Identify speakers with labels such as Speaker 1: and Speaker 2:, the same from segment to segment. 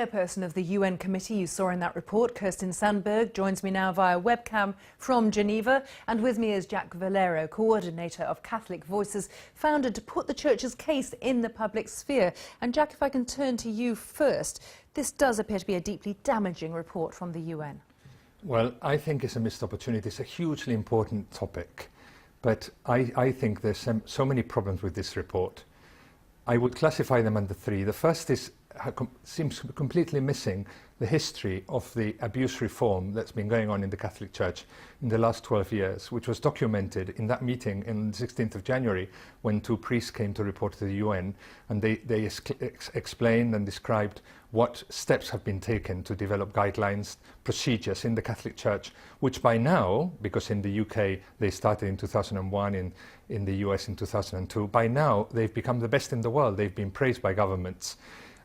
Speaker 1: Chairperson of the UN committee you saw in that report, Kirsten Sandberg, joins me now via webcam from Geneva. And with me is Jack Valero, coordinator of Catholic Voices, founded to put the Church's case in the public sphere. And Jack, if I can turn to you first, this does appear to be a deeply damaging report from the UN.
Speaker 2: Well, I think it's a missed opportunity. It's a hugely important topic. But I think there's so many problems with this report. I would classify them under three. The first is seems completely missing the history of the abuse reform that's been going on in the Catholic Church in the last 12 years, which was documented in that meeting on the 16th of January when two priests came to report to the UN, and they explained and described what steps have been taken to develop guidelines, procedures in the Catholic Church, which by now, because in the UK they started in 2001, in the US in 2002, by now they've become the best in the world. They've been praised by governments.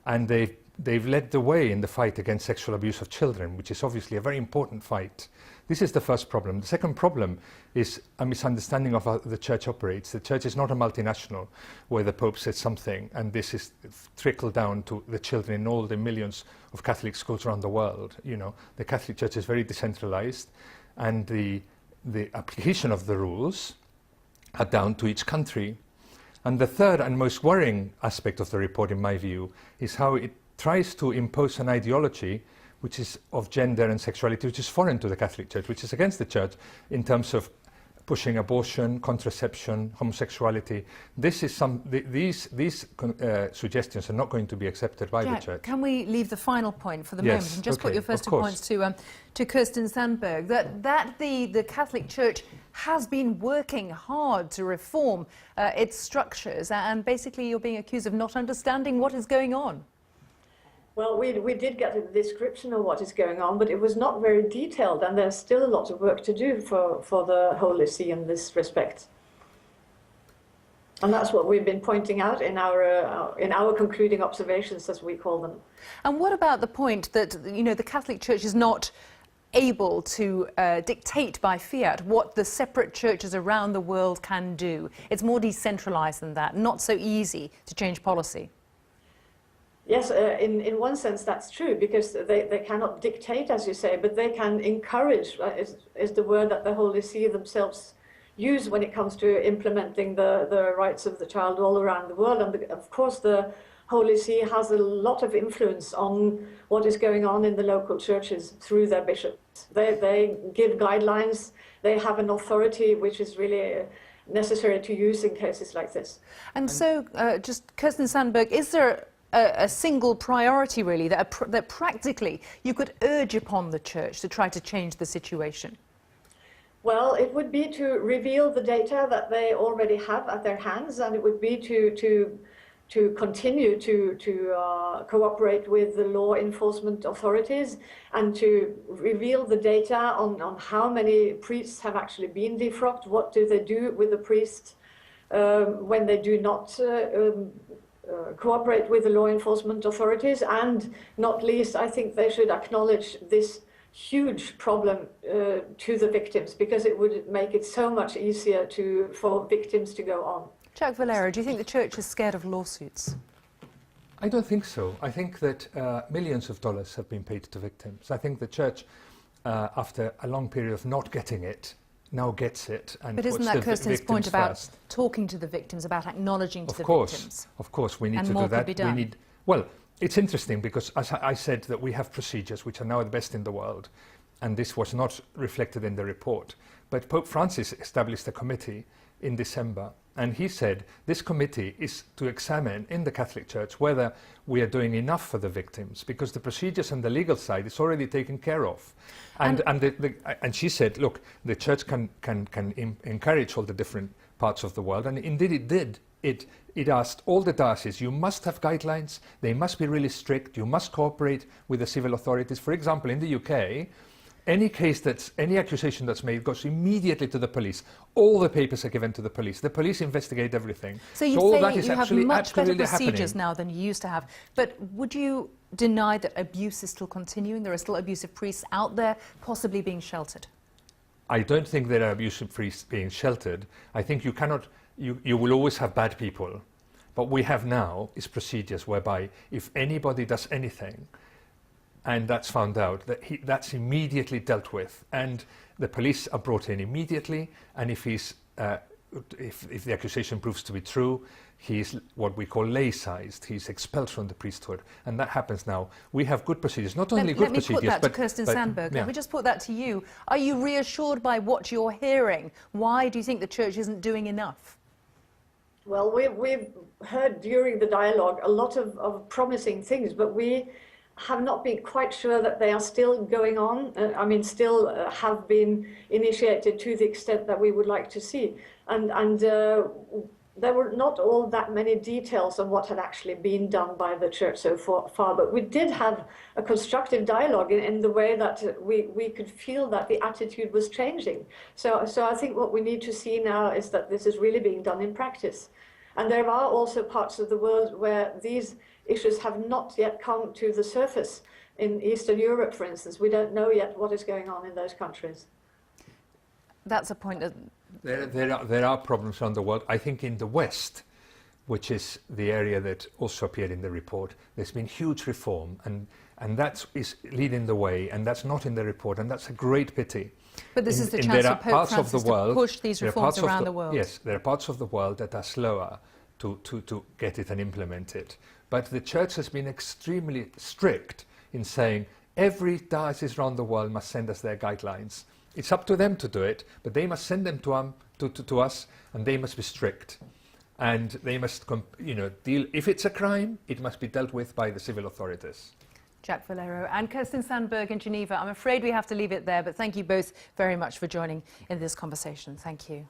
Speaker 2: And they've led the way in the fight against sexual abuse of children, which is obviously a very important fight. This is the first problem. The second problem is a misunderstanding of how the Church operates. The Church is not a multinational where the Pope says something and this is trickled down to the children in all the millions of Catholic schools around the world. You know, the Catholic Church is very decentralized, and the application of the rules are down to each country. And the third and most worrying aspect of the report, in my view, is how it tries to impose an ideology which is of gender and sexuality, which is foreign to the Catholic Church, which is against the Church in terms of pushing abortion, contraception, homosexuality. These suggestions are not going to be accepted by the Church.
Speaker 1: Can we leave the final point for the moment and just put your first two points to Kirsten Sandberg, that the Catholic Church has been working hard to reform its structures, and basically you're being accused of not understanding what is going on?
Speaker 3: Well, we did get a description of what is going on, but it was not very detailed, and there's still a lot of work to do for the Holy See in this respect. And that's what we've been pointing out in our concluding observations, as we call them.
Speaker 1: And what about the point that, you know, the Catholic Church is not able to dictate by fiat what the separate churches around the world can do? It's more decentralized than that, not so easy to change policy.
Speaker 3: Yes, in one sense that's true, because they cannot dictate, as you say, but they can encourage, is the word that the Holy See themselves use when it comes to implementing the rights of the child all around the world. And of course the Holy See has a lot of influence on what is going on in the local churches through their bishops. They give guidelines, they have an authority which is really necessary to use in cases like this.
Speaker 1: And so, just Kirsten Sandberg, is there a single priority really that practically you could urge upon the Church to try to change the situation?
Speaker 3: Well, it would be to reveal the data that they already have at their hands, and it would be to continue to cooperate with the law enforcement authorities and to reveal the data on how many priests have actually been defrocked, what do they do with the priests when they do not cooperate with the law enforcement authorities, and not least, I think they should acknowledge this huge problem to the victims, because it would make it so much easier for victims to go on.
Speaker 1: Jack Valero, do you think the Church is scared of lawsuits?
Speaker 2: I don't think so. I think that millions of dollars have been paid to victims. I think the Church, after a long period of not getting it, now gets it. And
Speaker 1: but isn't that Kirsten's point about
Speaker 2: first.
Speaker 1: Talking to the victims, about acknowledging to the victims?
Speaker 2: Of course, we need
Speaker 1: and
Speaker 2: to
Speaker 1: more
Speaker 2: do that.
Speaker 1: Could be done.
Speaker 2: Well, it's interesting because, as I said, that we have procedures which are now the best in the world, and this was not reflected in the report. But Pope Francis established a committee in December, and he said this committee is to examine in the Catholic Church whether we are doing enough for the victims, because the procedures and the legal side is already taken care of. And she said, look, the Church can encourage all the different parts of the world, and indeed it did. It asked all the dioceses, you must have guidelines, they must be really strict, you must cooperate with the civil authorities. For example, in the UK, any accusation that's made goes immediately to the police. All the papers are given to the police. The police investigate everything.
Speaker 1: So you say you have much better procedures now than you used to have. But would you deny that abuse is still continuing? There are still abusive priests out there, possibly being sheltered?
Speaker 2: I don't think there are abusive priests being sheltered. I think you cannot. You will always have bad people. What we have now is procedures whereby if anybody does anything, and that's found out, that's immediately dealt with, and the police are brought in immediately, and if the accusation proves to be true, he's what we call laicized. He's expelled from the priesthood, and that happens now. We have good procedures, not only good procedures,
Speaker 1: let me put that to Kirsten Sandberg.
Speaker 2: Yeah.
Speaker 1: Let me just put that to you. Are you reassured by what you're hearing? Why do you think the church isn't doing enough?
Speaker 3: Well, we've heard during the dialogue a lot of promising things, but we have not been quite sure that they are still going on. Still have been initiated to the extent that we would like to see. And there were not all that many details on what had actually been done by the church so far, but we did have a constructive dialogue in the way that we could feel that the attitude was changing. So I think what we need to see now is that this is really being done in practice. And there are also parts of the world where these issues have not yet come to the surface. In Eastern Europe, for instance, we don't know yet what is going on in those countries.
Speaker 1: That's a point that...
Speaker 2: There are problems around the world. I think in the West, which is the area that also appeared in the report, there's been huge reform, and that is leading the way, and that's not in the report, and that's a great pity.
Speaker 1: But this is the chance for Pope Francis to push these reforms around the world.
Speaker 2: Yes, there are parts of the world that are slower to get it and implement it. But the Church has been extremely strict in saying every diocese around the world must send us their guidelines. It's up to them to do it, but they must send them to us, and they must be strict. And they must, deal. If it's a crime, it must be dealt with by the civil authorities.
Speaker 1: Jack Valero and Kirsten Sandberg in Geneva. I'm afraid we have to leave it there, but thank you both very much for joining in this conversation. Thank you.